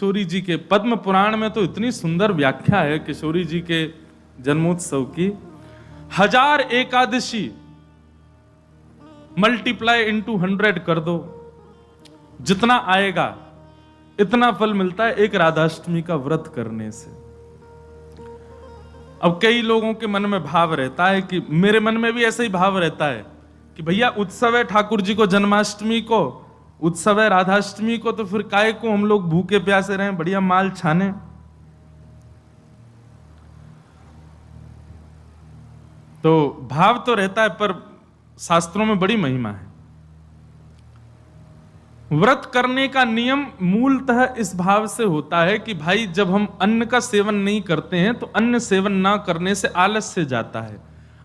किशोरी जी के। पद्म पुराण में तो इतनी सुंदर व्याख्या है किशोरी जी के जन्मोत्सव की। 1000 एकादशी मल्टीप्लाई इनटू 100 कर दो, जितना आएगा इतना फल मिलता है एक राधाष्टमी का व्रत करने से। अब कई लोगों के मन में भाव रहता है कि मेरे मन में भी ऐसा ही भाव रहता है कि भैया उत्सव है ठाकुर जी को, जन्माष्टमी को उत्सव है, राधाष्टमी को, तो फिर काहे को हम लोग भूखे प्यासे रहें, बढ़िया माल छाने। तो भाव तो रहता है, पर शास्त्रों में बड़ी महिमा है। व्रत करने का नियम मूलतः इस भाव से होता है कि भाई जब हम अन्न का सेवन नहीं करते हैं तो अन्न सेवन ना करने से आलस्य जाता है।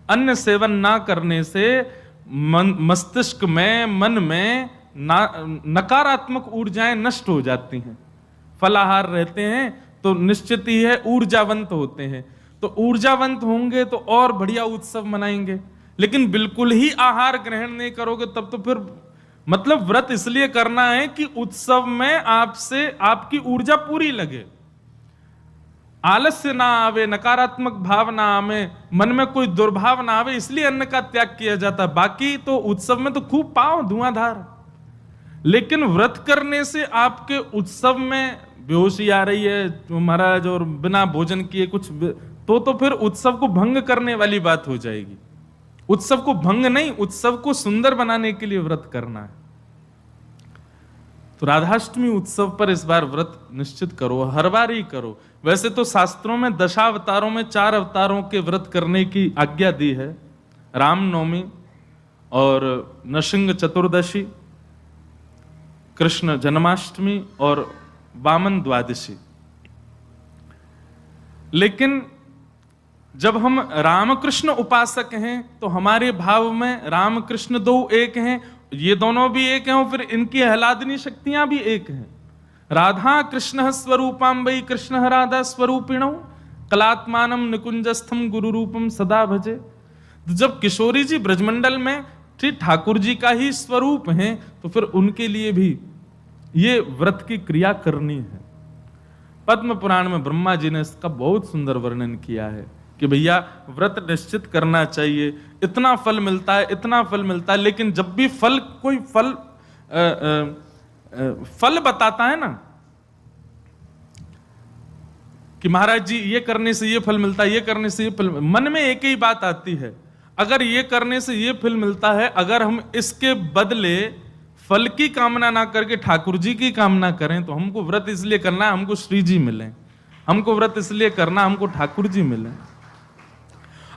अन्न सेवन ना करने से मस्तिष्क में, मन में नकारात्मक ऊर्जाएं नष्ट हो जाती हैं। फलाहार रहते हैं तो निश्चित ही है ऊर्जावंत होते हैं, तो ऊर्जावंत होंगे तो और बढ़िया उत्सव मनाएंगे। लेकिन बिल्कुल ही आहार ग्रहण नहीं करोगे तब तो फिर मतलब व्रत इसलिए करना है कि उत्सव में आपसे आपकी ऊर्जा पूरी लगे, आलस्य ना आवे, नकारात्मक भाव ना आवे, मन में कोई दुर्भाव ना आवे, इसलिए अन्न का त्याग किया जाता। बाकी तो उत्सव में तो खूब पाओ धुआंधार, लेकिन व्रत करने से आपके उत्सव में बेहोशी आ रही है महाराज और बिना भोजन किए कुछ तो फिर उत्सव को भंग करने वाली बात हो जाएगी। उत्सव को भंग नहीं, उत्सव को सुंदर बनाने के लिए व्रत करना है। तो राधाष्टमी उत्सव पर इस बार व्रत निश्चित करो, हर बार ही करो। वैसे तो शास्त्रों में दशावतारों में 4 अवतारों के व्रत करने की आज्ञा दी है, रामनवमी और नृसिंह चतुर्दशी, कृष्ण जन्माष्टमी और वामन द्वादशी। लेकिन जब हम रामकृष्ण उपासक हैं तो हमारे भाव में रामकृष्ण 2 एक हैं, ये दोनों भी एक हैं और फिर इनकी आह्लादनी शक्तियां भी एक हैं। राधा कृष्ण स्वरूपाम्बई कृष्ण राधा स्वरूपिणौ कलात्मानम निकुंजस्थम गुरु रूपम सदा भजे। तो जब किशोरी जी ब्रजमंडल में ठीक ठाकुर जी का ही स्वरूप हैं तो फिर उनके लिए भी ये व्रत की क्रिया करनी है। पद्म पुराण में ब्रह्मा जी ने इसका बहुत सुंदर वर्णन किया है कि भैया व्रत निश्चित करना चाहिए, इतना फल मिलता है, इतना फल मिलता है। लेकिन जब भी फल कोई फल बताता है ना कि महाराज जी ये करने से ये फल मिलता है, ये करने से ये फल, मन में एक ही बात आती है, अगर ये करने से ये फल मिलता है, अगर हम इसके बदले फल की कामना ना करके ठाकुर जी की कामना करें तो हमको व्रत इसलिए करना है हमको श्री जी मिले, हमको व्रत इसलिए करना हमको ठाकुर जी मिले।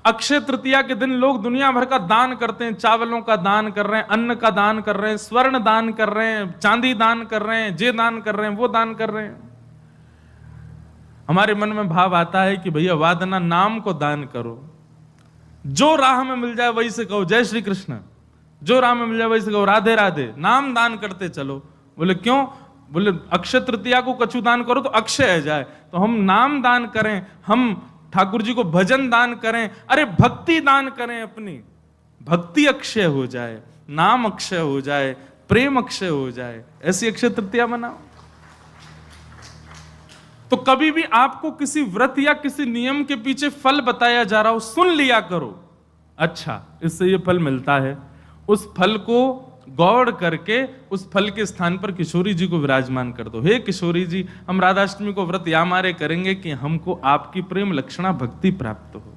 अक्षय तृतीया के दिन लोग दुनिया भर का दान करते हैं, चावलों का दान कर रहे हैं, अन्न का दान कर रहे हैं, स्वर्ण दान कर रहे हैं, चांदी दान कर रहे हैं, जे दान कर रहे हैं, वो दान कर रहे हैं। हमारे मन में भाव आता है कि भैया वादना नाम को दान करो, जो राह में मिल जाए वही से कहो जय श्री कृष्ण, जो राह में मिल जाए वही से कहो राधे राधे, नाम दान करते चलो। बोले क्यों? बोले अक्षय तृतीया को कछु दान करो तो अक्षय है जाए, तो हम नाम दान करें, हम ठाकुर जी को भजन दान करें, अरे भक्ति दान करें, अपनी भक्ति अक्षय हो जाए, नाम अक्षय हो जाए, प्रेम अक्षय हो जाए, ऐसी अक्षय तृतीया मनाओ। तो कभी भी आपको किसी व्रत या किसी नियम के पीछे फल बताया जा रहा हो, सुन लिया करो, अच्छा इससे ये फल मिलता है, उस फल को गौड़ करके उस फल के स्थान पर किशोरी जी को विराजमान कर दो। हे किशोरी जी, हम राधाष्टमी को व्रत या मारे करेंगे कि हमको आपकी प्रेम लक्षणा भक्ति प्राप्त हो,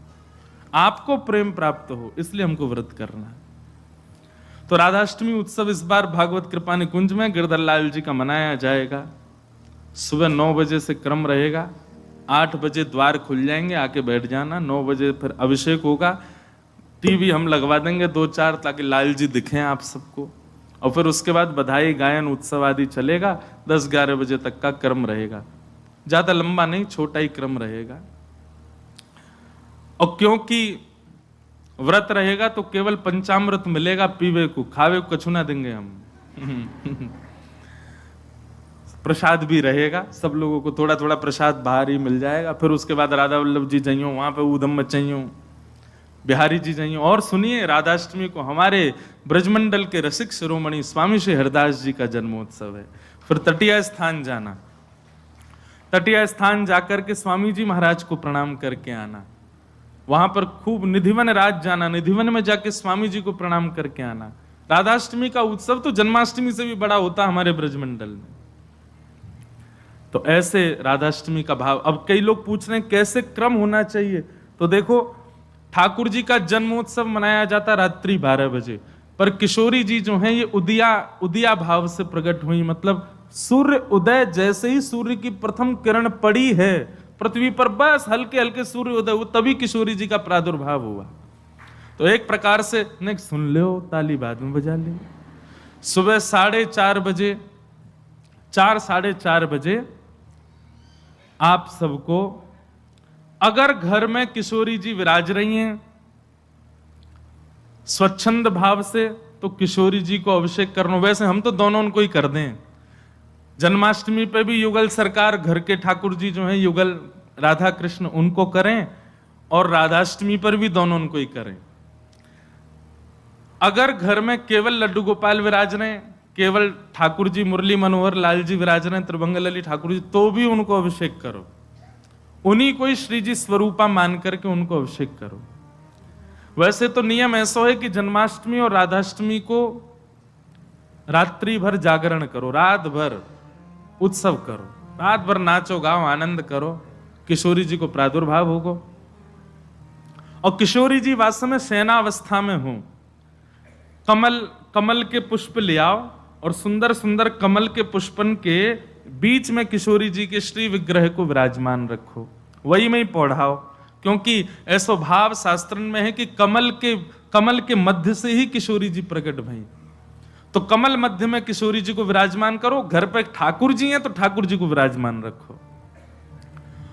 आपको प्रेम प्राप्त हो, इसलिए हमको व्रत करना है। तो राधाष्टमी उत्सव इस बार भागवत कृपा निकुंज में गिरधर लाल जी का मनाया जाएगा। सुबह 9 बजे से क्रम रहेगा, 8 बजे द्वार खुल जाएंगे, आके बैठ जाना। 9 बजे फिर अभिषेक होगा, टीवी हम लगवा देंगे 2-4 ताकि लाल जी दिखें आप सबको, और फिर उसके बाद बधाई गायन उत्सव आदि चलेगा। 10-11 बजे तक का क्रम रहेगा, ज्यादा लंबा नहीं, छोटा ही क्रम रहेगा। और क्योंकि व्रत रहेगा तो केवल पंचामृत मिलेगा पीवे को, खावे को कछु ना देंगे हम। प्रसाद भी रहेगा, सब लोगों को थोड़ा थोड़ा प्रसाद बाहर ही मिल जाएगा। फिर उसके बाद राधा वल्लभ जी जाइयो, वहां पे ऊधम मचाइयो, बिहारी जी जाइए। और सुनिए, राधाष्टमी को हमारे ब्रजमंडल के रसिक शिरोमणि स्वामी श्री हरदास जी का जन्मोत्सव है। फिर तटीय स्थान जाना, तटीय स्थान जाकर के स्वामी जी महाराज को प्रणाम करके आना, वहां पर खूब निधिवन रात जाना, निधिवन में जाके स्वामी जी को प्रणाम करके आना। राधाष्टमी का उत्सव तो जन्माष्टमी से भी बड़ा होता हमारे ब्रजमंडल में। तो ऐसे राधाष्टमी का भाव। अब कई लोग पूछ रहे हैं कैसे क्रम होना चाहिए, तो देखो ठाकुर जी का जन्मोत्सव मनाया जाता रात्रि 12 बजे, पर किशोरी जी जो हैं ये उदिया भाव से प्रकट हुई, मतलब सूर्य उदय जैसे ही सूर्य की प्रथम किरण पड़ी है पृथ्वी पर, बस हल्के हल्के सूर्य उदय हुआ, तभी किशोरी जी का प्रादुर्भाव हुआ। तो एक प्रकार से नेक्स्ट सुन लो, ताली बाद में बजा ले। सुबह 4:30 बजे, 4-4:30 बजे आप सबको, अगर घर में किशोरी जी विराज रही हैं स्वच्छंद भाव से, तो किशोरी जी को अभिषेक करना। वैसे हम तो दोनों उनको ही कर दें, जन्माष्टमी पे भी युगल सरकार घर के ठाकुर जी जो हैं युगल राधा कृष्ण उनको करें, और राधाष्टमी पर भी दोनों उनको ही करें। अगर घर में केवल लड्डू गोपाल विराज रहे, केवल ठाकुर जी मुरली मनोहर लाल जी विराज रहे, त्रिभंगलली ठाकुर जी, तो भी उनको अभिषेक करो, उन्हीं को ही श्री जी स्वरूपा मान करके उनको अभिषेक करो। वैसे तो नियम ऐसा है कि जन्माष्टमी और राधाष्टमी को रात्रि भर जागरण करो, रात भर उत्सव करो, रात भर नाचो गाओ आनंद करो, किशोरी जी को प्रादुर्भाव होगा। और किशोरी जी वास्तव में शयनावस्था में हो, कमल के पुष्प ले आओ और सुंदर सुंदर कमल के पुष्पन के बीच में किशोरी जी के श्री विग्रह को विराजमान रखो, वही में ही पौढ़ाओ, क्योंकि ऐसा भाव शास्त्र में है कि कमल के मध्य से ही किशोरी जी प्रकट भई। तो कमल मध्य में किशोरी जी को विराजमान करो, घर पे ठाकुर जी हैं तो ठाकुर जी को विराजमान रखो।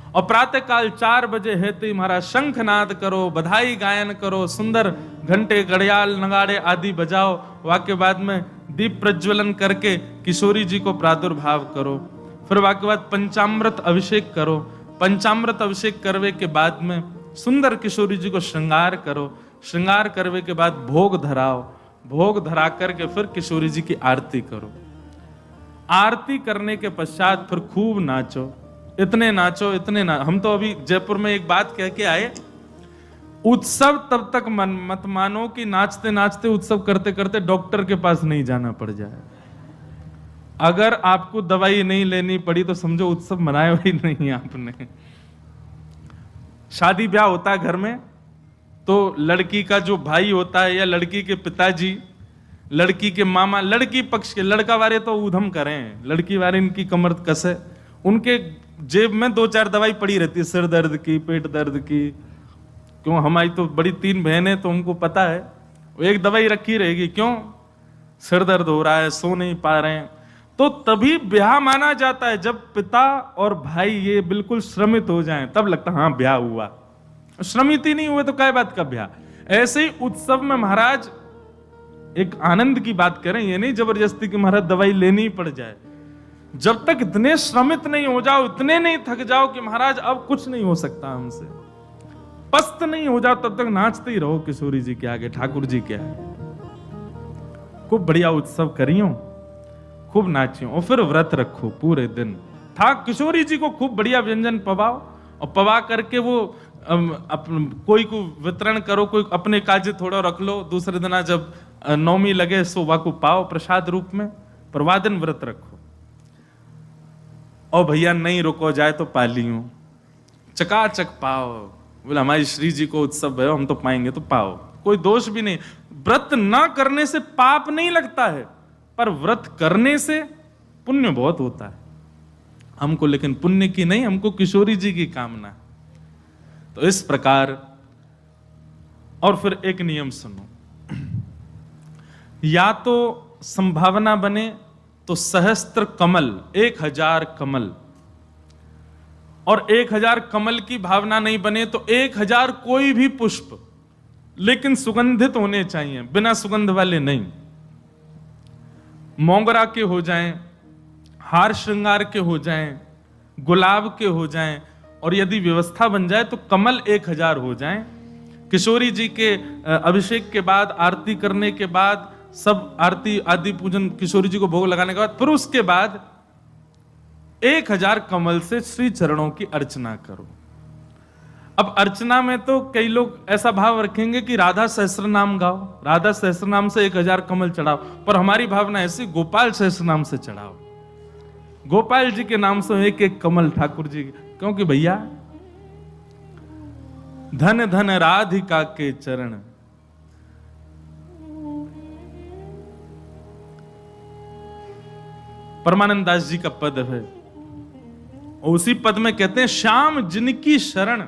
और प्रातः काल 4 बजे है तो महाराज शंखनाद करो, बधाई गायन करो, सुंदर घंटे घड़ियाल नगाड़े आदि बजाओ, वाक्य बाद में दीप प्रज्वलन करके किशोरी जी को प्रादुर्भाव करो। फिर वाक्य बाद पंचामृत अभिषेक करो, पंचामृत अभिषेक करवे के बाद में सुंदर किशोरी जी को श्रृंगार करो, श्रृंगार करवे के बाद भोग धराओ, भोग धरा करके फिर किशोरी जी की आरती करो। आरती करने के पश्चात फिर खूब नाचो, इतने नाचो इतने हम तो अभी जयपुर में एक बात कह के आए, उत्सव तब तक मत मानो कि नाचते नाचते उत्सव करते करते डॉक्टर के पास नहीं जाना पड़ जाए। अगर आपको दवाई नहीं लेनी पड़ी तो समझो उत्सव मनाया ही नहीं आपने। शादी ब्याह होता है घर में, तो लड़की का जो भाई होता है या लड़की के पिताजी, लड़की के मामा, लड़की पक्ष के, लड़का वाले तो ऊधम करें, लड़की वाले इनकी कमर कसे, उनके जेब में 2-4 दवाई पड़ी रहती है, सिर दर्द की, पेट दर्द की। क्यों, हमारी तो बड़ी 3 बहनें, तो उनको पता है वो एक दवाई रखी रहेगी, क्यों सिर दर्द हो रहा है, सो नहीं पा रहे हैं। तो तभी ब्याह माना जाता है जब पिता और भाई ये बिल्कुल श्रमित हो जाएं, तब लगता हाँ ब्याह हुआ। श्रमित ही नहीं हुए तो क्या बात का ब्याह। ऐसे ही उत्सव में महाराज एक आनंद की बात करें, ये नहीं जबरदस्ती कि महाराज दवाई लेनी ही पड़ जाए। जब तक इतने श्रमित नहीं हो जाओ, इतने नहीं थक जाओ कि महाराज अब कुछ नहीं हो सकता हमसे, पस्त नहीं हो जाओ, तब तक नाचते ही रहो किशोरी जी के आगे, ठाकुर जी के आगे। खूब बढ़िया उत्सव करियो, खूब नाचियो, और फिर व्रत रखो पूरे दिन। किशोरी जी को खूब बढ़िया व्यंजन पवाओ, और पवा करके वो कोई को वितरण करो, कोई अपने काजे थोड़ा रख लो, दूसरे दिन जब नौमी लगे सोवा को पाओ प्रसाद रूप में, पर वाह दिन व्रत रखो। और भैया नहीं रुको जाए तो पालियो, चकाचक पाओ, बोले हमारी श्री जी को उत्सव है हम तो पाएंगे, तो पाओ, कोई दोष भी नहीं। व्रत ना करने से पाप नहीं लगता है, पर व्रत करने से पुण्य बहुत होता है हमको, लेकिन पुण्य की नहीं, हमको किशोरी जी की कामना। तो इस प्रकार, और फिर एक नियम सुनो, या तो संभावना बने तो सहस्त्र कमल, 1000 कमल, और 1000 कमल की भावना नहीं बने तो 1000 कोई भी पुष्प, लेकिन सुगंधित होने चाहिए, बिना सुगंध वाले नहीं। मोगरा के हो जाएं, हार श्रृंगार के हो जाएं, गुलाब के हो जाएं, और यदि व्यवस्था बन जाए तो कमल 1000 हो जाएं। किशोरी जी के अभिषेक के बाद, आरती करने के बाद, सब आरती आदि पूजन किशोरी जी को भोग लगाने के बाद, फिर उसके बाद 1000 कमल से श्री चरणों की अर्चना करो। अब अर्चना में तो कई लोग ऐसा भाव रखेंगे कि राधा सहस्त्र नाम गाओ, राधा सहस्त्र नाम से 1000 कमल चढ़ाओ, पर हमारी भावना ऐसी, गोपाल सहस्त्र नाम से चढ़ाओ। गोपाल जी के नाम से एक एक कमल ठाकुर जी, क्योंकि भैया धन धन राधिका के चरण, परमानंद दास जी का पद है, और उसी पद में कहते हैं श्याम जिनकी शरण।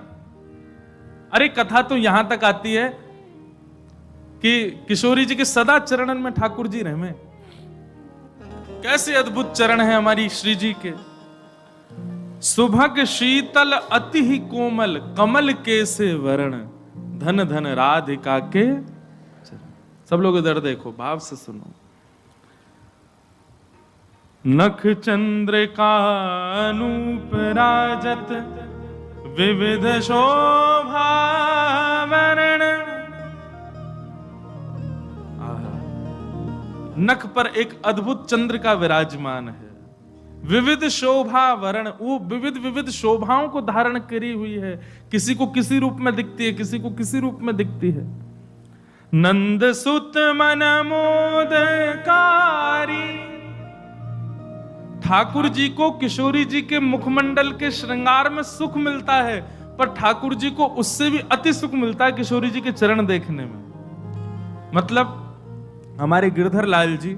अरे कथा तो यहां तक आती है कि किशोरी जी के सदा चरणन में ठाकुर जी रहे। कैसे अद्भुत चरण है हमारी श्री जी के। सुभग शीतल अति ही कोमल, कमल के से वरण, धन धन राधिका के चरण। सब लोग इधर देखो, भाव से सुनो। नख चंद्र का अनूप राजत, विविध शोभा वरण। नख पर एक अद्भुत चंद्र का विराजमान है, विविध शोभा वरण, वो विविध विविध शोभाओं को धारण करी हुई है। किसी को किसी रूप में दिखती है, किसी को किसी रूप में दिखती है। नंद सुत मन मोदकारी, ठाकुर जी को किशोरी जी के मुखमंडल के श्रृंगार में सुख मिलता है, पर ठाकुर जी को उससे भी अति सुख मिलता है किशोरी जी के चरण देखने में। मतलब हमारे गिरधर लाल जी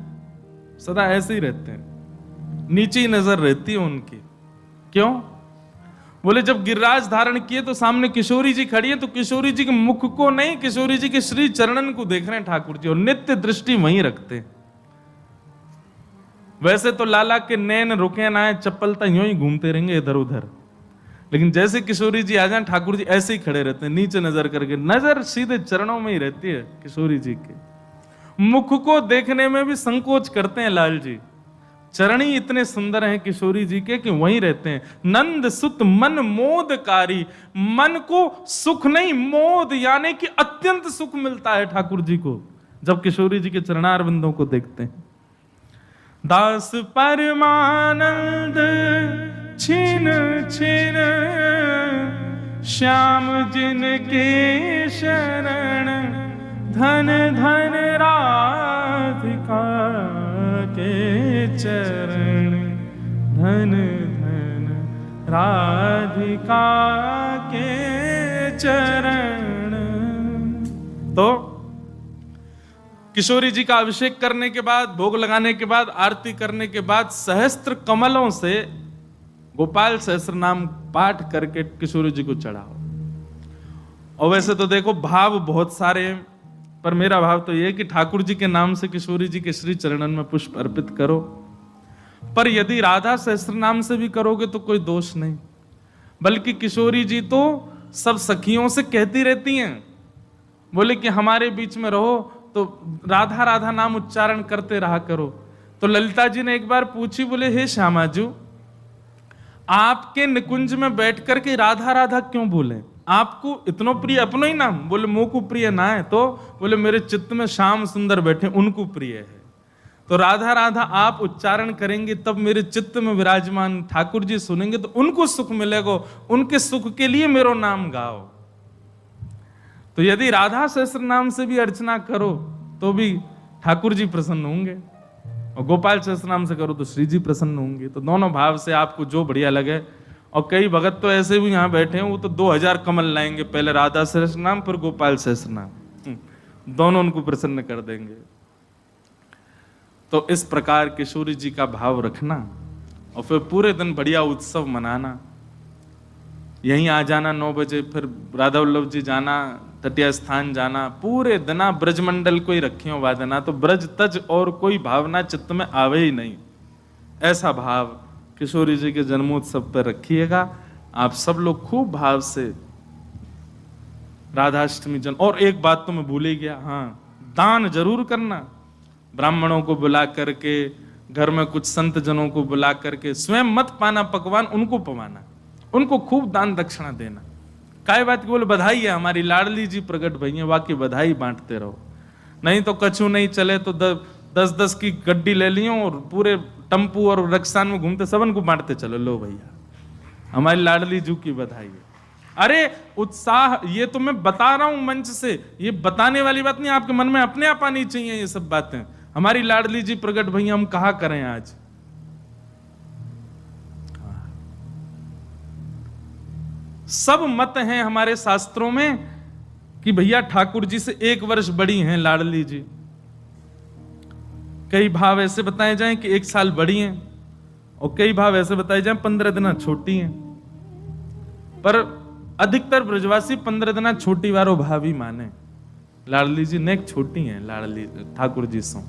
सदा ऐसे ही रहते हैं, नीचे ही नजर रहती है उनकी। क्यों? बोले जब गिरिराज धारण किए तो सामने किशोरी जी खड़ी है, तो किशोरी जी के मुख को नहीं, किशोरी जी के श्री चरणन को देख रहे हैं ठाकुर जी, और नित्य दृष्टि वहीं रखते हैं। वैसे तो लाला के नैन रुके ना है, चप्पलता यूं ही घूमते रहेंगे इधर उधर, लेकिन जैसे किशोरी जी आ जाए ठाकुर जी ऐसे ही खड़े रहते हैं, नीचे नजर करके, नजर सीधे चरणों में ही रहती है किशोरी जी के। मुख को देखने में भी संकोच करते हैं लाल जी, चरण ही इतने सुंदर हैं किशोरी जी के कि वहीं रहते हैं। नंद सुत मन मोदकारी, मन को सुख नहीं मोद यानी कि अत्यंत सुख मिलता है ठाकुर जी को जब किशोरी जी के चरणारविंदों को देखते हैं। दास परमानंद छिन छिन, श्याम जिनके शरण, धन धन राधिका के चरण, धन धन राधिका के चरण। तो किशोरी जी का अभिषेक करने के बाद, भोग लगाने के बाद, आरती करने के बाद सहस्त्र कमलों से गोपाल सहस्त्र नाम पाठ करके किशोरी जी को चढ़ाओ। और वैसे तो देखो भाव बहुत सारे हैं, पर मेरा भाव तो यह है कि ठाकुर जी के नाम से किशोरी जी के श्री चरणन में पुष्प अर्पित करो। पर यदि राधा सहस्त्र नाम से भी करोगे तो कोई दोष नहीं, बल्कि किशोरी जी तो सब सखियों से कहती रहती हैं, बोले कि हमारे बीच में रहो तो राधा राधा नाम उच्चारण करते रहा करो। तो ललिता जी ने एक बार पूछी, बोले हे श्यामाजू, आपके निकुंज में बैठ करके राधा राधा क्यों बोले? आपको इतना प्रिय अपनो ही नाम? बोले मोह को प्रिय ना है। तो बोले मेरे चित्त में श्याम सुंदर बैठे, उनको प्रिय है। तो राधा राधा आप उच्चारण करेंगे तब मेरे चित्त में विराजमान ठाकुर जी सुनेंगे तो उनको सुख मिलेगा, उनके सुख के लिए मेरो नाम गाओ। तो यदि राधा सहस्त्र नाम से भी अर्चना करो तो भी ठाकुर जी प्रसन्न होंगे, और गोपाल सहस्त्र नाम से करो तो श्री जी प्रसन्न होंगे। तो दोनों भाव से आपको जो बढ़िया लगे। और कई भगत तो ऐसे भी यहाँ बैठे हैं, वो तो 2000 कमल लाएंगे, पहले राधा सहस्त्र नाम फिर गोपाल सहस्त्र नाम, दोनों उनको प्रसन्न कर देंगे। तो इस प्रकार किशोरी जी का भाव रखना और फिर पूरे दिन बढ़िया उत्सव मनाना। यहीं आ जाना 9 बजे, फिर राधा वल्लभ जी जाना, तटिया स्थान जाना, पूरे दिना ब्रजमंडल को ही रखियो वादना। तो ब्रज तज और कोई भावना चित्त में आवे ही नहीं। ऐसा भाव किशोरी जी के जन्मोत्सव पर रखिएगा। आप सब लोग खूब भाव से राधाष्टमी जन। और एक बात तो मैं भूल ही गया, हाँ, दान जरूर करना। ब्राह्मणों को बुला करके, घर में कुछ संत जनों को बुला करके, स्वयं मत पाना पकवान, उनको पवाना, उनको खूब दान दक्षिणा देना। काय बात की? बोले बधाई है, हमारी लाडली जी प्रकट भई है, वाकई बधाई बांटते रहो। नहीं तो कछु नहीं चले तो 10-10 की गड्डी ले ली और पूरे टम्पू और रक्सान में घूमते, सबन को बांटते चलो, लो भैया हमारी लाडली जू की बधाई है। अरे उत्साह, ये तो मैं बता रहा हूं मंच से, ये बताने वाली बात नहीं, आपके मन में अपने आप आनी चाहिए ये सब बातें। हमारी लाडली जी प्रकट भैया, हम कहा करें आज। सब मत हैं हमारे शास्त्रों में कि भैया ठाकुर जी से 1 वर्ष बड़ी हैं लाडली जी। कई भाव ऐसे बताए जाएं कि 1 साल बड़ी हैं, और कई भाव ऐसे बताए जाएं 15 दिन छोटी हैं। पर अधिकतर ब्रजवासी 15 दिन छोटी वारो भावी माने। लाडली जी नेक छोटी हैं लाडली ठाकुर जी सो,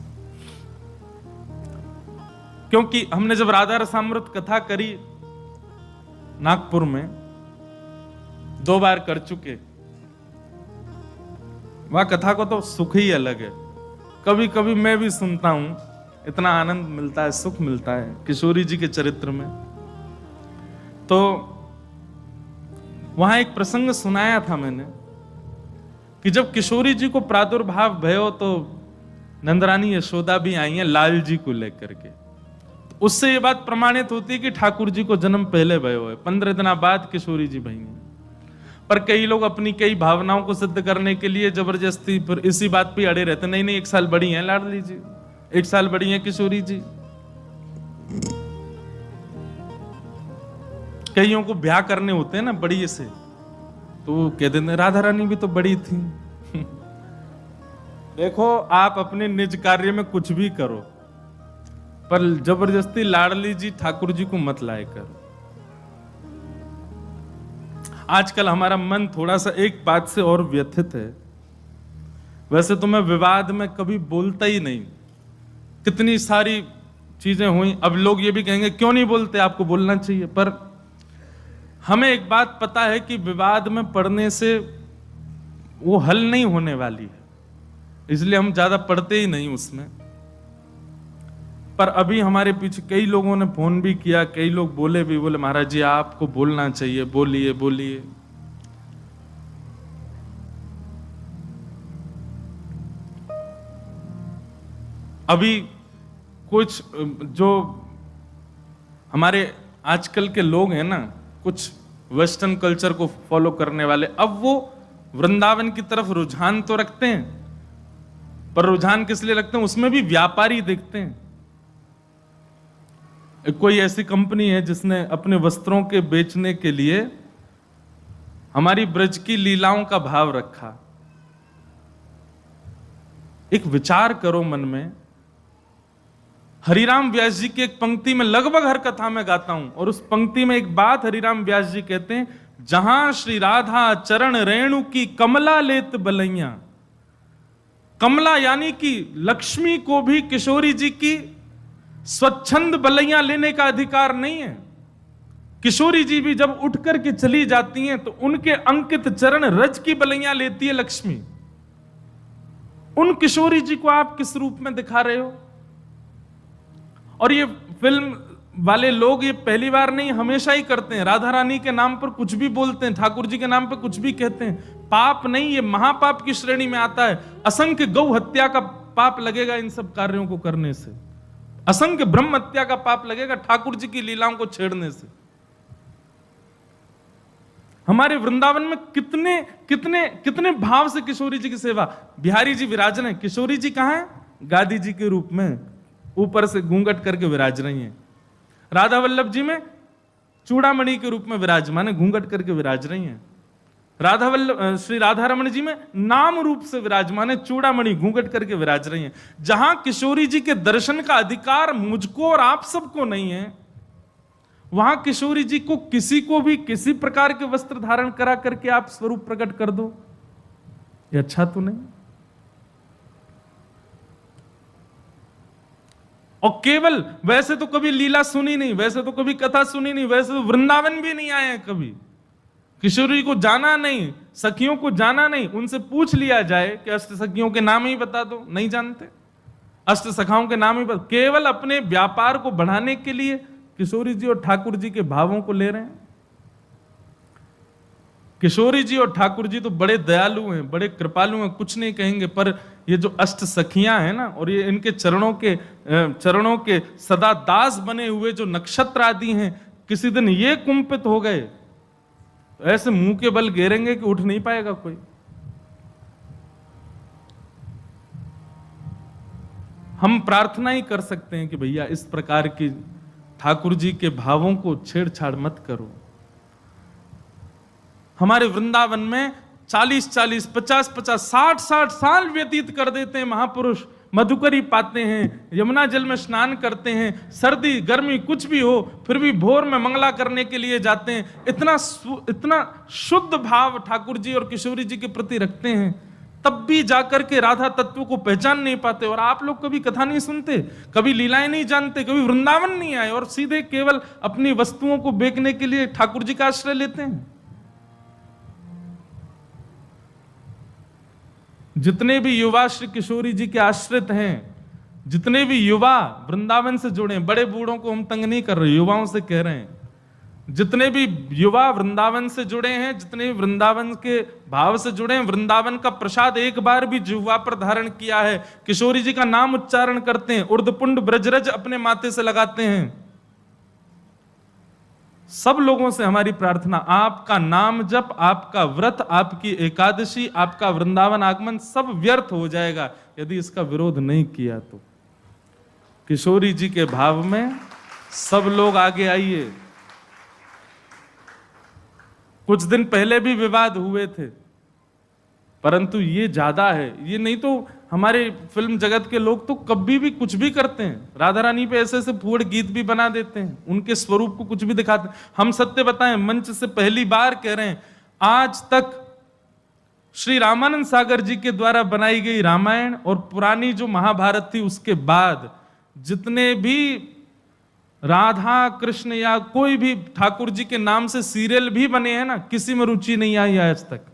क्योंकि हमने जब राधा रसामृत कथा करी नागपुर में, 2 बार कर चुके, वह कथा को तो सुख ही अलग है। कभी कभी मैं भी सुनता हूं, इतना आनंद मिलता है, सुख मिलता है किशोरी जी के चरित्र में। तो वहां एक प्रसंग सुनाया था मैंने कि जब किशोरी जी को प्रादुर्भाव भयो तो नंदरानी यशोदा भी आई हैं लाल जी को लेकर के। तो उससे ये बात प्रमाणित होती है कि ठाकुर जी को जन्म पहले भयो है, 15 दिन बाद किशोरी जी भई हैं। पर कई लोग अपनी कई भावनाओं को सिद्ध करने के लिए जबरदस्ती फिर इसी बात पे अड़े रहते, नहीं 1 साल बड़ी हैं लाडली जी, 1 साल बड़ी हैं किशोरी जी। कईयों को ब्याह करने होते हैं ना बड़ी से, तो वो कह देते राधा रानी भी तो बड़ी थी। देखो आप अपने निज कार्य में कुछ भी करो, पर जबरदस्ती लाडली जी ठाकुर जी को मत लाए करो। आजकल हमारा मन थोड़ा सा एक बात से और व्यथित है। वैसे तो मैं विवाद में कभी बोलता ही नहीं, कितनी सारी चीजें हुई, अब लोग ये भी कहेंगे क्यों नहीं बोलते, आपको बोलना चाहिए। पर हमें एक बात पता है कि विवाद में पढ़ने से वो हल नहीं होने वाली है, इसलिए हम ज्यादा पढ़ते ही नहीं उसमें। पर अभी हमारे पीछे कई लोगों ने फोन भी किया, कई लोग बोले भी, बोले महाराज जी आपको बोलना चाहिए, बोलिए बोलिए। अभी कुछ जो हमारे आजकल के लोग हैं ना, कुछ वेस्टर्न कल्चर को फॉलो करने वाले, अब वो वृंदावन की तरफ रुझान तो रखते हैं, पर रुझान किस लिए रखते हैं, उसमें भी व्यापारी दिखते हैं। कोई ऐसी कंपनी है जिसने अपने वस्त्रों के बेचने के लिए हमारी ब्रज की लीलाओं का भाव रखा। एक विचार करो मन में, हरिराम व्यास जी की एक पंक्ति में लगभग हर कथा में गाता हूं, और उस पंक्ति में एक बात हरिराम व्यास जी कहते हैं, जहां श्री राधा चरण रेणु की कमला लेत बलैया। कमला यानी कि लक्ष्मी को भी किशोरी जी की स्वच्छंद बलैया लेने का अधिकार नहीं है। किशोरी जी भी जब उठ करके चली जाती हैं तो उनके अंकित चरण रज की बलैया लेती है लक्ष्मी। उन किशोरी जी को आप किस रूप में दिखा रहे हो? और ये फिल्म वाले लोग ये पहली बार नहीं, हमेशा ही करते हैं। राधा रानी के नाम पर कुछ भी बोलते हैं, ठाकुर जी के नाम पर कुछ भी कहते हैं। पाप नहीं, ये महापाप की श्रेणी में आता है। असंख्य गौ हत्या का पाप लगेगा इन सब कार्यों को करने से, असंख्य ब्रह्म हत्या का पाप लगेगा ठाकुर जी की लीलाओं को छेड़ने से। हमारे वृंदावन में कितने कितने कितने भाव से किशोरी जी की सेवा। बिहारी जी विराज रहे हैं, किशोरी जी कहां है? गादी जी के रूप में ऊपर से घूंघट करके विराज रही हैं। राधा वल्लभ जी में चूड़ामणि के रूप में विराजमान है, घूंघट करके विराज रही हैं। राधा वल्लभ श्री राधा रमण जी में नाम रूप से विराजमान है, चूड़ामणि घूंघट करके विराज रही हैं। जहां किशोरी जी के दर्शन का अधिकार मुझको और आप सबको नहीं है, वहां किशोरी जी को किसी को भी किसी प्रकार के वस्त्र धारण करा करके आप स्वरूप प्रकट कर दो, ये अच्छा तो नहीं। और केवल वैसे तो कभी लीला सुनी नहीं, वैसे तो कभी कथा सुनी नहीं, वैसे तो वृंदावन भी नहीं आए हैं कभी, किशोरी को जाना नहीं, सखियों को जाना नहीं। उनसे पूछ लिया जाए कि अष्ट सखियों के नाम ही बता दो, नहीं जानते। अष्ट सखाओं के नाम ही बता, केवल अपने व्यापार को बढ़ाने के लिए किशोरी जी और ठाकुर जी के भावों को ले रहे हैं। किशोरी जी और ठाकुर जी तो बड़े दयालु हैं, बड़े कृपालु हैं, कुछ नहीं कहेंगे, पर ये जो अष्ट सखियां हैं ना, और ये इनके चरणों के सदा दास बने हुए जो नक्षत्र आदि हैं, किसी दिन ये कुंपित हो गए तो ऐसे मुंह के बल गिरेंगे कि उठ नहीं पाएगा कोई। हम प्रार्थना ही कर सकते हैं कि भैया इस प्रकार की ठाकुर जी के भावों को छेड़छाड़ मत करो। हमारे वृंदावन में 40-40, 50-50, 60-60 साल व्यतीत कर देते हैं महापुरुष, मधुकरी पाते हैं, यमुना जल में स्नान करते हैं, सर्दी गर्मी कुछ भी हो फिर भी भोर में मंगला करने के लिए जाते हैं। इतना शुद्ध भाव ठाकुर जी और किशोरी जी के प्रति रखते हैं, तब भी जाकर के राधा तत्व को पहचान नहीं पाते। और आप लोग कभी कथा नहीं सुनते, कभी लीलाएं नहीं जानते, कभी वृंदावन नहीं आए और सीधे केवल अपनी वस्तुओं को बेचने के लिए ठाकुर जी का आश्रय लेते हैं। जितने भी युवा श्री किशोरी जी के आश्रित हैं, जितने भी युवा वृंदावन से जुड़े, बड़े बूढ़ों को हम तंग नहीं कर रहे, युवाओं से कह रहे हैं, जितने भी युवा वृंदावन से जुड़े हैं, जितने वृंदावन के भाव से जुड़े हैं, वृंदावन का प्रसाद एक बार भी जिह्वा पर धारण किया है, किशोरी जी का नाम उच्चारण करते हैं, उर्धपुंड ब्रजरज अपने माथे से लगाते हैं, सब लोगों से हमारी प्रार्थना, आपका नाम जप, आपका व्रत, आपकी एकादशी, आपका वृंदावन आगमन सब व्यर्थ हो जाएगा यदि इसका विरोध नहीं किया तो। किशोरी जी के भाव में सब लोग आगे आइए। कुछ दिन पहले भी विवाद हुए थे, परंतु ये ज्यादा है। ये नहीं तो हमारे फिल्म जगत के लोग तो कभी भी कुछ भी करते हैं, राधा रानी पे ऐसे ऐसे फूड़ गीत भी बना देते हैं, उनके स्वरूप को कुछ भी दिखाते हैं। हम सत्य बताएं, मंच से पहली बार कह रहे हैं, आज तक श्री रामानंद सागर जी के द्वारा बनाई गई रामायण और पुरानी जो महाभारत थी उसके बाद जितने भी राधा कृष्ण या कोई भी ठाकुर जी के नाम से सीरियल भी बने हैं ना, किसी में रुचि नहीं आई आज तक,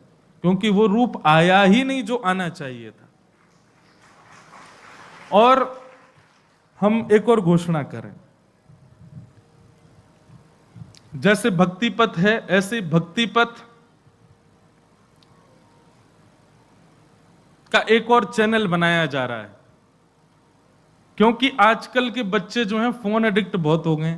क्योंकि वो रूप आया ही नहीं जो आना चाहिए था। और हम एक और घोषणा करें, जैसे भक्ति पथ है ऐसे भक्ति पथ का एक और चैनल बनाया जा रहा है, क्योंकि आजकल के बच्चे जो हैं फोन एडिक्ट बहुत हो गए।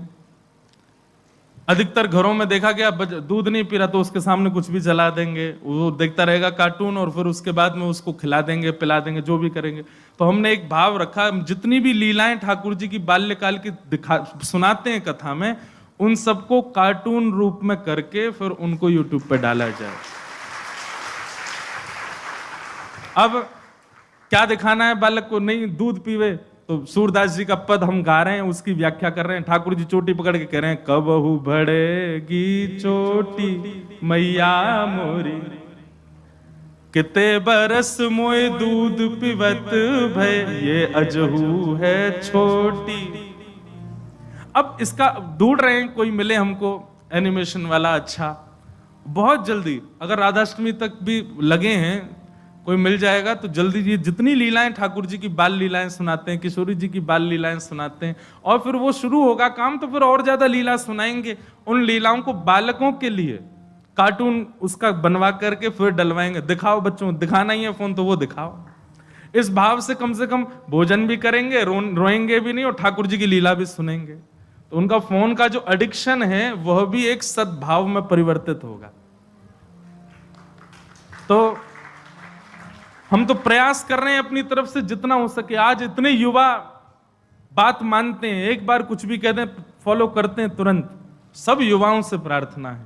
अधिकतर घरों में देखा गया दूध नहीं पी रहा तो उसके सामने कुछ भी चला देंगे, वो देखता रहेगा कार्टून और फिर उसके बाद में उसको खिला देंगे, पिला देंगे, जो भी करेंगे। तो हमने एक भाव रखा, जितनी भी लीलाएं ठाकुर जी की बाल्यकाल की सुनाते हैं कथा में, उन सबको कार्टून रूप में करके फिर उनको यूट्यूब पे डाला जाए। अब क्या दिखाना है बालक को? नहीं दूध पीवे तो सूरदास जी का पद हम गा रहे हैं, उसकी व्याख्या कर रहे हैं। ठाकुर जी चोटी पकड़ के कह रहे हैं, कबहू बढ़ेगी चोटी मैया मोरी, किते बरस मोए दूध पिबत भय, ये अजहू है छोटी। अब इसका ढूंढ रहे हैं, कोई मिले हमको एनिमेशन वाला अच्छा, बहुत जल्दी, अगर राधाष्टमी तक भी लगे हैं कोई मिल जाएगा तो जल्दी। ये जितनी लीलाएं ठाकुर जी की बाल लीलाएं सुनाते हैं, किशोरी जी की बाल लीलाएं सुनाते हैं, और फिर वो शुरू होगा काम तो फिर और ज्यादा लीला सुनाएंगे। उन लीलाओं को बालकों के लिए कार्टून उसका बनवा करके फिर डलवाएंगे। दिखाओ बच्चों, दिखाना ही है फोन तो वो दिखाओ। इस भाव से कम भोजन भी करेंगे, रोएंगे भी नहीं और ठाकुर जी की लीला भी सुनेंगे। तो उनका फोन का जो एडिक्शन है वह भी एक सद्भाव में परिवर्तित होगा। तो हम तो प्रयास कर रहे हैं अपनी तरफ से जितना हो सके। आज इतने युवा बात मानते हैं, एक बार कुछ भी कहते हैं फॉलो करते हैं तुरंत। सब युवाओं से प्रार्थना है,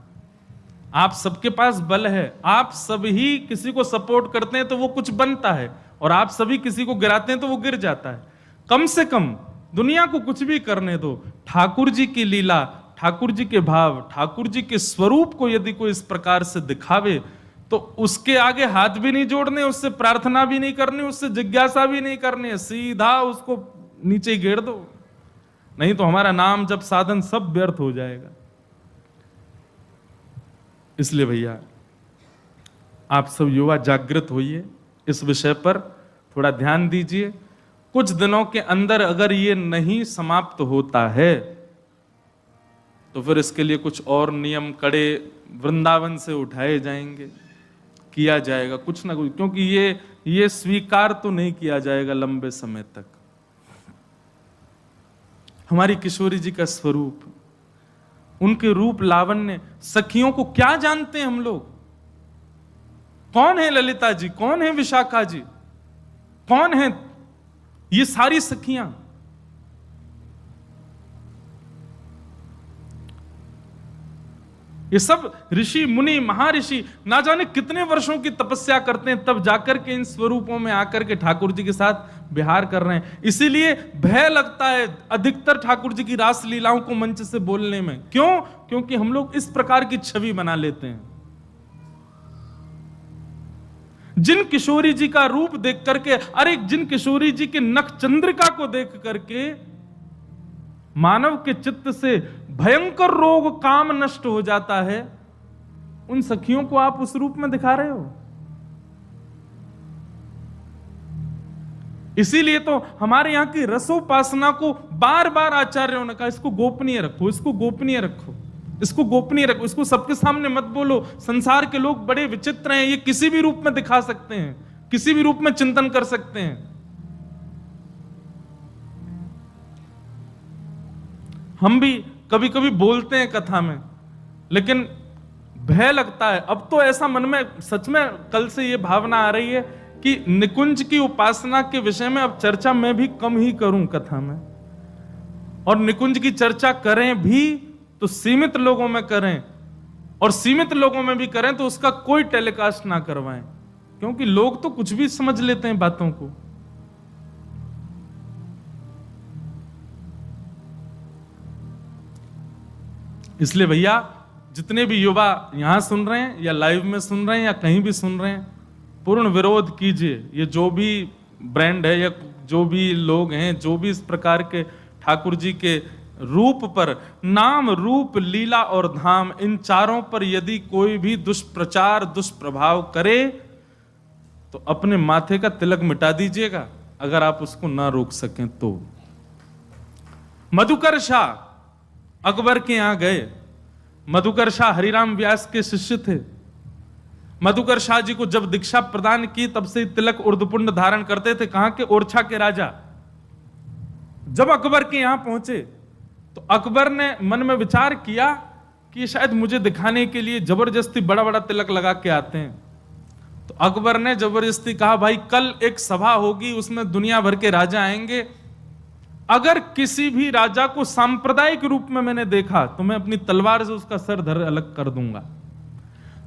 आप सबके पास बल है, आप सभी किसी को सपोर्ट करते हैं तो वो कुछ बनता है, और आप सभी किसी को गिराते हैं तो वो गिर जाता है। कम से कम दुनिया को कुछ भी करने दो, ठाकुर जी की लीला, ठाकुर जी के भाव, ठाकुर जी के स्वरूप को यदि कोई इस प्रकार से दिखावे तो उसके आगे हाथ भी नहीं जोड़ने, उससे प्रार्थना भी नहीं करनी, उससे जिज्ञासा भी नहीं करनी, सीधा उसको नीचे घेर दो, नहीं तो हमारा नाम जब साधन सब व्यर्थ हो जाएगा। इसलिए भैया आप सब युवा जागृत होइए, इस विषय पर थोड़ा ध्यान दीजिए। कुछ दिनों के अंदर अगर ये नहीं समाप्त होता है तो फिर इसके लिए कुछ और नियम कड़े वृंदावन से उठाए जाएंगे, किया जाएगा कुछ ना कुछ, क्योंकि ये ये स्वीकार तो नहीं किया जाएगा लंबे समय तक। हमारी किशोरी जी का स्वरूप, उनके रूप लावण्य, सखियों को क्या जानते हैं हम लोग? कौन है ललिता जी, कौन है विशाखा जी, कौन है ये सारी सखियां? ये सब ऋषि मुनि महर्षि ना जाने कितने वर्षों की तपस्या करते हैं, तब जाकर के इन स्वरूपों में आकर के ठाकुर जी के साथ विहार कर रहे हैं। इसीलिए भय लगता है अधिकतर ठाकुर जी की रास लीलाओं को मंच से बोलने में। क्यों? क्योंकि हम लोग इस प्रकार की छवि बना लेते हैं। जिन किशोरी जी का रूप देख करके, अरे जिन किशोरी जी के नख चंद्रिका को देख करके मानव के चित्त से भयंकर रोग काम नष्ट हो जाता है, उन सखियों को आप उस रूप में दिखा रहे हो। इसीलिए तो हमारे यहां की रसोपासना को बार बार आचार्यों ने कहा, इसको गोपनीय रखो, इसको गोपनीय रखो, इसको गोपनीय रखो, इसको सबके सामने मत बोलो। संसार के लोग बड़े विचित्र हैं, ये किसी भी रूप में दिखा सकते हैं, किसी भी रूप में चिंतन कर सकते हैं। हम भी कभी कभी बोलते हैं कथा में, लेकिन भय लगता है। अब तो ऐसा मन में सच में कल से ये भावना आ रही है कि निकुंज की उपासना के विषय में अब चर्चा मैं भी कम ही करूं कथा में, और निकुंज की चर्चा करें भी तो सीमित लोगों में करें, और सीमित लोगों में भी करें तो उसका कोई टेलीकास्ट ना करवाएं, क्योंकि लोग तो कुछ भी समझ लेते हैं बातों को। इसलिए भैया, जितने भी युवा यहां सुन रहे हैं या लाइव में सुन रहे हैं या कहीं भी सुन रहे हैं, पूर्ण विरोध कीजिए। ये जो भी ब्रांड है या जो भी लोग हैं, जो भी इस प्रकार के ठाकुर जी के रूप पर, नाम रूप लीला और धाम, इन चारों पर यदि कोई भी दुष्प्रचार दुष्प्रभाव करे तो अपने माथे का तिलक मिटा दीजिएगा, अगर आप उसको ना रोक सकें तो। मधुकर शाह अकबर के यहां गए। मधुकर शाह हरिराम व्यास के शिष्य थे। मधुकर शाह जी को जब दीक्षा प्रदान की तब से तिलक उर्दपुंड धारण करते थे। कहां के? ओरछा के राजा। जब अकबर के यहां पहुंचे तो अकबर ने मन में विचार किया कि शायद मुझे दिखाने के लिए जबरदस्ती बड़ा बड़ा तिलक लगा के आते हैं। तो अकबर ने जबरदस्ती कहा, भाई कल एक सभा होगी, उसमें दुनिया भर के राजा आएंगे, अगर किसी भी राजा को सांप्रदायिक रूप में मैंने देखा तो मैं अपनी तलवार से उसका सर धर अलग कर दूंगा।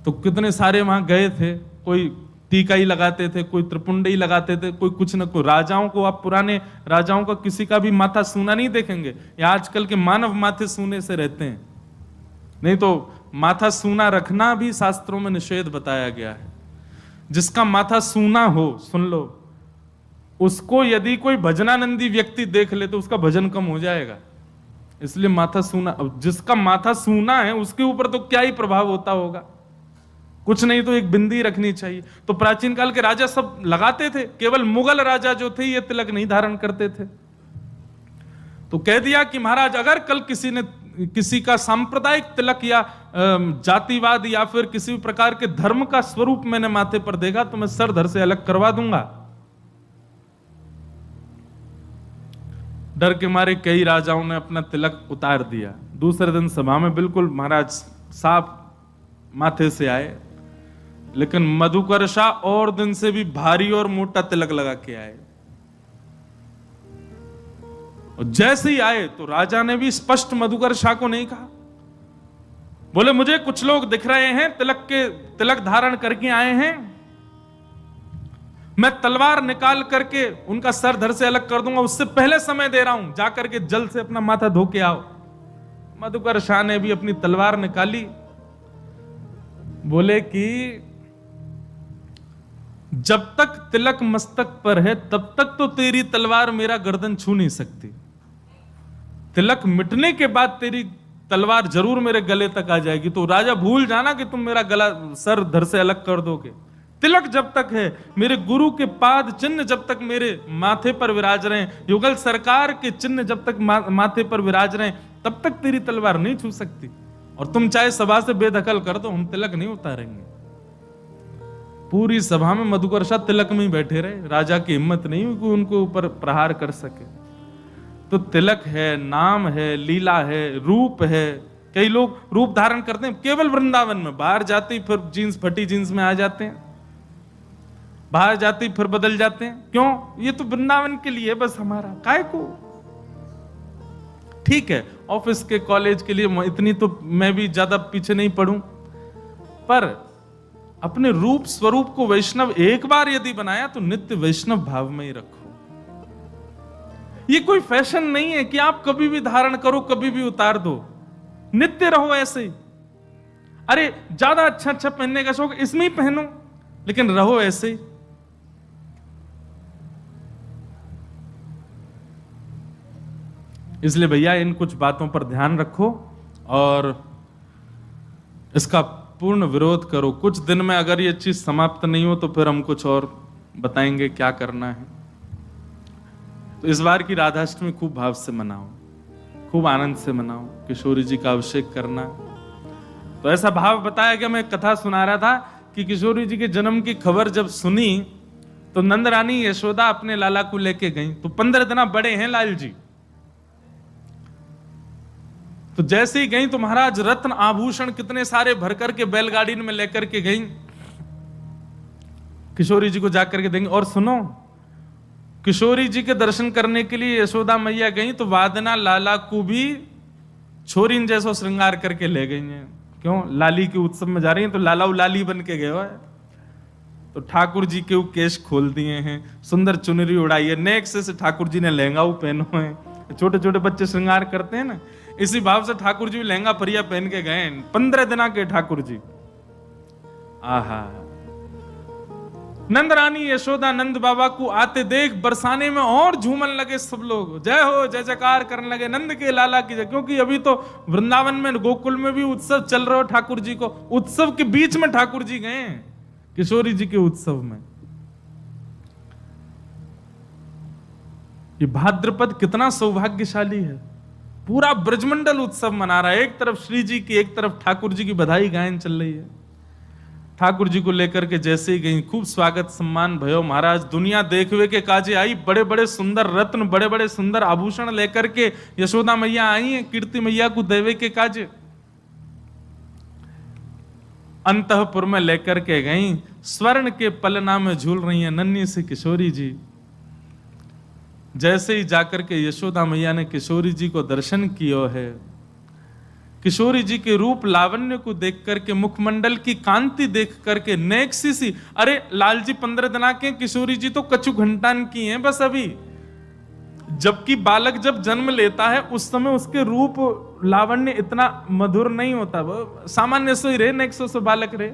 तो कितने सारे वहां गए थे, कोई टीका ही लगाते थे, कोई त्रिपुंडी लगाते थे, कोई कुछ न कोई। राजाओं को, आप पुराने राजाओं का किसी का भी माथा सूना नहीं देखेंगे, या आजकल के मानव माथे सूने से रहते हैं। नहीं तो माथा सूना रखना भी शास्त्रों में निषेध बताया गया है। जिसका माथा सूना हो, सुन लो, उसको यदि कोई भजनानंदी व्यक्ति देख ले तो उसका भजन कम हो जाएगा। इसलिए माथा सूना, जिसका माथा सूना है उसके ऊपर तो क्या ही प्रभाव होता होगा, कुछ नहीं तो एक बिंदी रखनी चाहिए। तो प्राचीन काल के राजा सब लगाते थे, केवल मुगल राजा जो थे ये तिलक नहीं धारण करते थे। तो कह दिया कि महाराज, अगर कल किसी ने किसी का सांप्रदायिक तिलक या जातिवाद या फिर किसी प्रकार के धर्म का स्वरूप मैंने माथे पर देखा तो मैं सर धर से अलग करवा दूंगा। डर के मारे कई राजाओं ने अपना तिलक उतार दिया। दूसरे दिन सभा में बिल्कुल महाराज साफ माथे से आए, लेकिन मधुकर शाह और दिन से भी भारी और मोटा तिलक लगा के आए। और जैसे ही आए तो राजा ने भी स्पष्ट मधुकर शाह को नहीं कहा, बोले मुझे कुछ लोग दिख रहे हैं तिलक धारण करके आए हैं, मैं तलवार निकाल करके उनका सर धर से अलग कर दूंगा, उससे पहले समय दे रहा हूं, जाकर के जल से अपना माथा धो के आओ। मधुकर शाह ने भी अपनी तलवार निकाली, बोले कि जब तक तिलक मस्तक पर है तब तक तो तेरी तलवार मेरा गर्दन छू नहीं सकती, तिलक मिटने के बाद तेरी तलवार जरूर मेरे गले तक आ जाएगी। तो राजा भूल जाना कि तुम मेरा गला सर धर से अलग कर दोगे। तिलक जब तक है, मेरे गुरु के पाद चिन्ह जब तक मेरे माथे पर विराज रहे, युगल सरकार के चिन्ह जब तक माथे पर विराज रहे, तब तक तेरी तलवार नहीं छू सकती। और तुम चाहे सभा से बेदखल कर दो, हम तिलक नहीं उतारेंगे। पूरी सभा में मधुकरशा तिलक में ही बैठे रहे, राजा की हिम्मत नहीं हुई कि उनको ऊपर प्रहार कर सके। तो तिलक है, नाम है, लीला है, रूप है। कई लोग रूप धारण करते हैं केवल वृंदावन में, बाहर जाते ही फिर जीन्स, फटी जीन्स में आ जाते हैं, बाहर जाते ही फिर बदल जाते हैं। क्यों? ये तो वृंदावन के लिए बस हमारा, काय को। ठीक है, ऑफिस के, कॉलेज के लिए इतनी तो मैं भी ज्यादा पीछे नहीं पड़ूं, पर अपने रूप स्वरूप को वैष्णव एक बार यदि बनाया तो नित्य वैष्णव भाव में ही रखो। ये कोई फैशन नहीं है कि आप कभी भी धारण करो, कभी भी उतार दो, नित्य रहो ऐसे ही। अरे ज्यादा अच्छा अच्छा पहनने का शौक, इसमें ही पहनो, लेकिन रहो ऐसे ही। इसलिए भैया इन कुछ बातों पर ध्यान रखो और इसका पूर्ण विरोध करो। कुछ दिन में अगर ये चीज समाप्त नहीं हो तो फिर हम कुछ और बताएंगे क्या करना है। तो इस बार की राधाष्टमी खूब भाव से मनाओ, खूब आनंद से मनाओ। किशोरी जी का अभिषेक करना, तो ऐसा भाव बताया गया। मैं कथा सुना रहा था कि किशोरी जी के जन्म की खबर जब सुनी तो नंद रानी यशोदा अपने लाला को लेके गई। तो 15 दिन बड़े हैं लाल जी। तो जैसे ही गई तो महाराज रत्न आभूषण कितने सारे भर करके बैलगाड़ी में लेकर के गई, किशोरी जी को जाकर के देंगे। और सुनो, किशोरी जी के दर्शन करने के लिए यशोदा मैया गई तो वादना लाला को भी छोरीन जैसो श्रृंगार करके ले गई हैं। क्यों? लाली के उत्सव में जा रही हैं तो लाला लाली बन के गए है। तो ठाकुर जी के केश खोल दिए हैं, सुंदर चुनरी उड़ाई है, नेक्स्ट से ठाकुर जी ने लहंगा पहनो है। छोटे छोटे बच्चे श्रृंगार करते हैं ना, इसी भाव से ठाकुर जी लहंगा परिया पहन के गए। 15 दिन के ठाकुर जी। आहा, नंद रानी यशोदा नंद बाबा को आते देख बरसाने में और झूमन लगे सब लोग, जय हो जय जयकार करने लगे नंद के लाला की जय। क्योंकि अभी तो वृंदावन में गोकुल में भी उत्सव चल रहा हो ठाकुर जी को, उत्सव के बीच में ठाकुर जी गए किशोरी जी के उत्सव में। ये भाद्रपद कितना सौभाग्यशाली है, पूरा ब्रजमंडल उत्सव मना रहा है। एक तरफ श्री जी की, एक तरफ ठाकुर जी की बधाई गायन चल रही है। ठाकुर जी को लेकर के जैसे ही गई, खूब स्वागत सम्मान भयो। महाराज दुनिया देखवे के काजे आई, बड़े बड़े सुंदर रत्न, बड़े बड़े सुंदर आभूषण लेकर के यशोदा मैया आई है कीर्ति मैया को देवे के काजे। अंतःपुर में लेकर के गई, स्वर्ण के पलना में झूल रही है नन्ही सी किशोरी जी। जैसे ही जाकर के यशोदा मैया ने किशोरी जी को दर्शन किया है, किशोरी जी के रूप लावण्य को देख करके, मुखमंडल की कांति देख करके नेक्सी सी, अरे लाल जी 15 दिन के, किशोरी जी तो कछु घंटान की हैं बस अभी। जबकि बालक जब जन्म लेता है उस समय उसके रूप लावण्य इतना मधुर नहीं होता, वो सामान्य से ही रहे, नेक्सो से बालक रहे।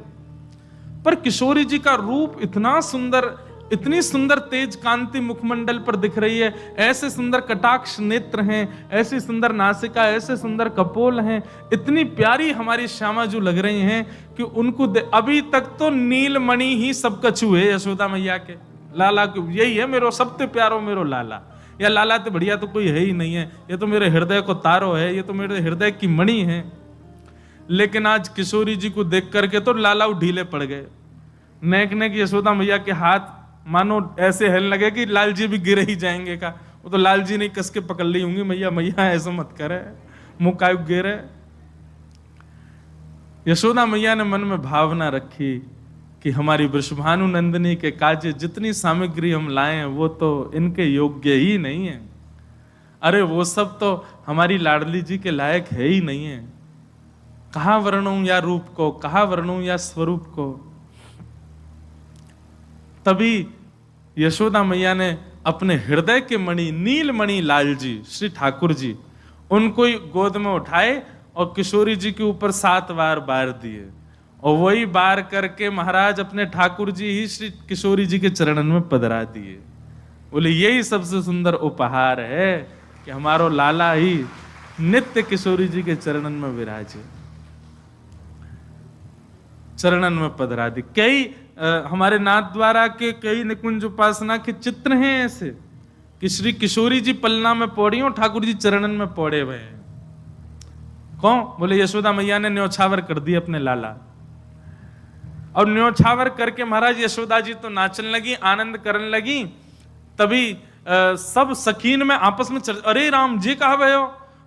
पर किशोरी जी का रूप इतना सुंदर, इतनी सुंदर तेज कांति मुखमंडल पर दिख रही है, ऐसे सुंदर कटाक्ष नेत्र हैं, ऐसी सुंदर नासिका, ऐसे सुंदर कपोल हैं, इतनी प्यारी हमारी श्यामा जो लग रही हैं कि उनको अभी तक तो नीलमणि ही सब कछु है यशोदा मैया के लाला को। यही है मेरो सबसे प्यारो मेरो लाला, या लाला तो बढ़िया तो कोई है ही नहीं है, ये तो मेरे हृदय को तारो है, ये तो मेरे हृदय की मणि है। लेकिन आज किशोरी जी को देख करके तो लाला ढीले पड़ गए। नेक नेक यशोदा मैया के हाथ मानो ऐसे हिलने लगे कि लाल जी भी गिर ही जाएंगे का। वो तो लाल जी नहीं कस के पकड़ ली होंगी, मैया मैया ऐसा मत करे, मुंह कायु गिरे। यशोदा मैया ने मन में भावना रखी कि हमारी वृषभानु नंदिनी के काजे जितनी सामग्री हम लाए हैं वो तो इनके योग्य ही नहीं है। अरे वो सब तो हमारी लाडली जी के लायक है ही नहीं है। कहाँ वर्णूं या रूप को, कहाँ वर्णूं या स्वरूप को। तभी यशोदा मैया ने अपने हृदय के मणि नीलमणि लाल जी श्री ठाकुर जी, उनको ही गोद में उठाए और किशोरी जी के ऊपर 7 बार बार दिए, और वही बार करके महाराज अपने ठाकुर जी ही श्री किशोरी जी के चरणन में पधरा दिए। बोले यही सबसे सुंदर उपहार है कि हमारो लाला ही नित्य किशोरी जी के चरणन में विराजे, चरणन में पधरा दी। कई हमारे नाथ द्वारा के कई निकुंज उपासना के चित्र हैं ऐसे कि श्री किशोरी जी पलना में पौड़ी और ठाकुर जी चरणन में पौड़े हुए हैं। कौन? बोले यशोदा मैया ने न्योछावर कर दी अपने लाला। और न्योछावर करके महाराज यशोदा जी तो नाचने लगी, आनंद करने लगी। तभी सब सखीन में आपस में अरे राम जी कहा भयो?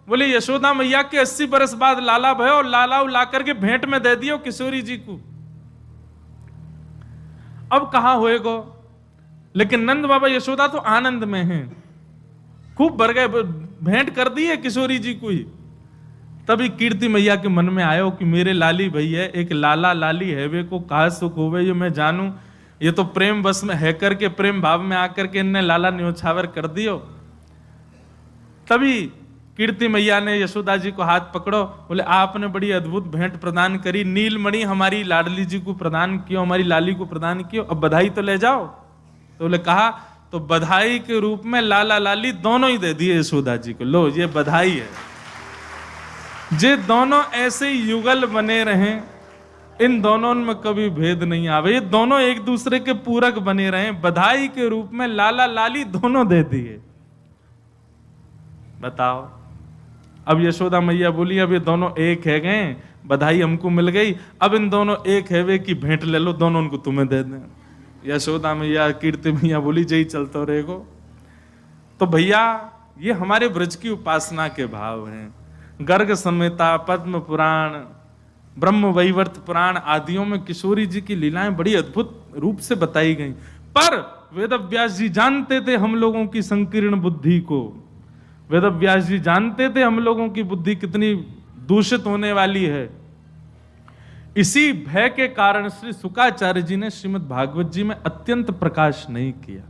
बोले यशोदा मैया के 80 बरस बाद लाला भयो, और लाला ला करके भेंट में दे दियो किशोरी जी को। अब कहा होएगो, लेकिन नंद बाबा यशोदा तो आनंद में हैं, खूब भर गए, भेंट कर दी है किशोरी जी को ही। तभी कीर्ति मैया के मन में आयो कि मेरे लाली भैया एक लाला लाली है वे को कहा सुख होवे, ये मैं जानू, ये तो प्रेम बस में है करके प्रेम भाव में आकर के इनने लाला न्योछावर कर दियो। तभी कीर्ति मैया ने यशोदा जी को हाथ पकड़ो, बोले आपने बड़ी अद्भुत भेंट प्रदान करी, नीलमणि हमारी लाडली जी को प्रदान कियो, हमारी लाली को प्रदान कियो, अब बधाई तो ले जाओ। तो बोले कहा, तो बधाई के रूप में लाला लाली दोनों ही दे दिए यशोदा जी को, लो ये बधाई है। जे दोनों ऐसे युगल बने रहें, इन दोनों में कभी भेद नहीं आवे, ये दोनों एक दूसरे के पूरक बने रहे, बधाई के रूप में लाला लाली दोनों दे दिए। बताओ, अब यशोदा मैया बोली अब ये दोनों एक है गए, बधाई हमको मिल गई, अब इन दोनों एक है वे की भेंट ले लो, दोनों उनको तुम्हें दे दें। यशोदा मैया कीर्ति मैया बोली जय चलते रहेगो। तो भैया ये हमारे ब्रज की उपासना के भाव हैं। गर्ग संहिता, पद्म पुराण, ब्रह्म वैवर्त पुराण आदियों में किशोरी जी की लीलाएं बड़ी अद्भुत रूप से बताई गई। पर वेदव्यास जी जानते थे हम लोगों की संकीर्ण बुद्धि को, वेदव्यास जी जानते थे हम लोगों की बुद्धि कितनी दूषित होने वाली है। इसी भय के कारण श्री शुकाचार्य जी ने श्रीमद् भागवत जी में अत्यंत प्रकाश नहीं किया,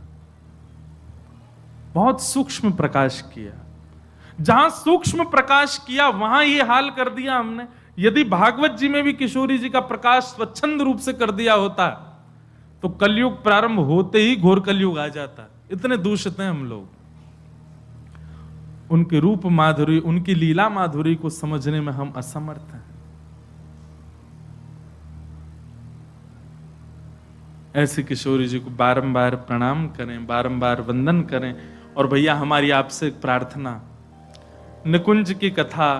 बहुत सूक्ष्म प्रकाश किया। जहां सूक्ष्म प्रकाश किया वहां ये हाल कर दिया हमने। यदि भागवत जी में भी किशोरी जी का प्रकाश स्वच्छंद रूप से कर दिया होता तो कलयुग प्रारंभ होते ही घोर कलयुग आ जाता। इतने दूषित हैं हम लोग। उनके रूप माधुरी, उनकी लीला माधुरी को समझने में हम असमर्थ हैं। ऐसे किशोरी जी को बारंबार प्रणाम करें, बारंबार वंदन करें। और भैया हमारी आपसे प्रार्थना, निकुंज की कथा,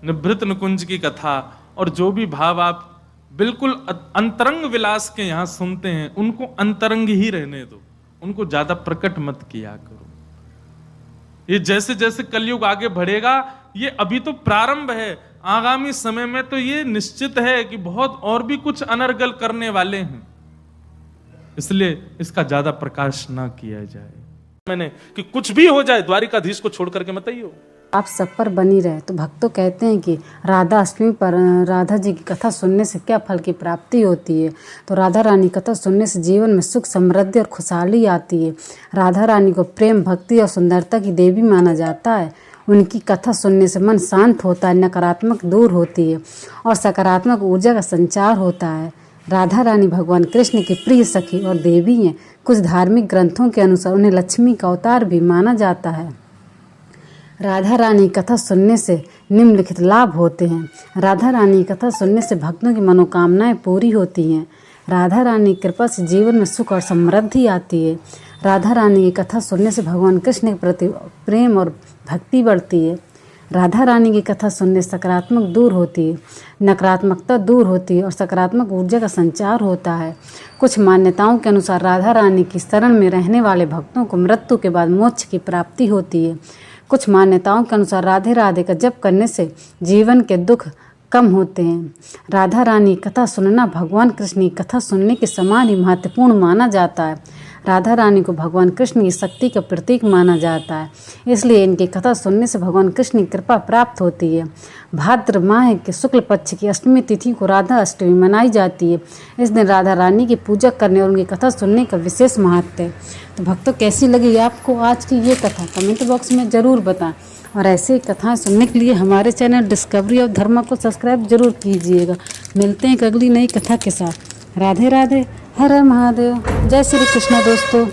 निभृत निकुंज की कथा और जो भी भाव आप बिल्कुल अंतरंग विलास के यहां सुनते हैं उनको अंतरंग ही रहने दो, उनको ज्यादा प्रकट मत किया करो। ये जैसे जैसे कलयुग आगे बढ़ेगा, ये अभी तो प्रारंभ है, आगामी समय में तो ये निश्चित है कि बहुत और भी कुछ अनर्गल करने वाले हैं, इसलिए इसका ज्यादा प्रकाश ना किया जाए। मैंने कि कुछ भी हो जाए द्वारिकाधीश को छोड़ करके मत आइयो। आप सब पर बनी रहे। तो भक्तों कहते हैं कि राधा अष्टमी पर राधा जी की कथा सुनने से क्या फल की प्राप्ति होती है। तो राधा रानी कथा सुनने से जीवन में सुख, समृद्धि और खुशहाली आती है। राधा रानी को प्रेम, भक्ति और सुंदरता की देवी माना जाता है। उनकी कथा सुनने से मन शांत होता है, नकारात्मक दूर होती है और सकारात्मक ऊर्जा का संचार होता है। राधा रानी भगवान कृष्ण की प्रिय सखी और देवी हैं। कुछ धार्मिक ग्रंथों के अनुसार उन्हें लक्ष्मी का अवतार भी माना जाता है। राधा रानी कथा सुनने से निम्नलिखित लाभ होते हैं। राधा रानी कथा सुनने से भक्तों की मनोकामनाएं पूरी होती हैं। राधा रानी की कृपा से जीवन में सुख और समृद्धि आती है। राधा रानी की कथा सुनने से भगवान कृष्ण के प्रति प्रेम और भक्ति बढ़ती है। राधा रानी की कथा सुनने से सकारात्मक दूर होती है, नकारात्मकता दूर होती है और सकारात्मक ऊर्जा का संचार होता है। कुछ मान्यताओं के अनुसार राधा रानी की शरण में रहने वाले भक्तों को मृत्यु के बाद मोक्ष की प्राप्ति होती है। कुछ मान्यताओं के अनुसार राधे राधे का जप करने से जीवन के दुख कम होते हैं। राधा रानी कथा सुनना भगवान कृष्ण की कथा सुनने के समान ही महत्वपूर्ण माना जाता है। राधा रानी को भगवान कृष्ण की शक्ति का प्रतीक माना जाता है, इसलिए इनकी कथा सुनने से भगवान कृष्ण की कृपा प्राप्त होती है। भाद्र माह के शुक्ल पक्ष की अष्टमी तिथि को राधा अष्टमी मनाई जाती है। इस दिन राधा रानी की पूजा करने और उनकी कथा सुनने का विशेष महत्व है। तो भक्तों, कैसी लगी आपको आज की ये कथा कमेंट बॉक्स में ज़रूर बताएं और ऐसे कथाएं सुनने के लिए हमारे चैनल डिस्कवरी ऑफ धर्मा को सब्सक्राइब जरूर कीजिएगा। मिलते हैं एक अगली नई कथा के साथ। राधे राधे, हर हर महादेव, जय श्री कृष्ण दोस्तों।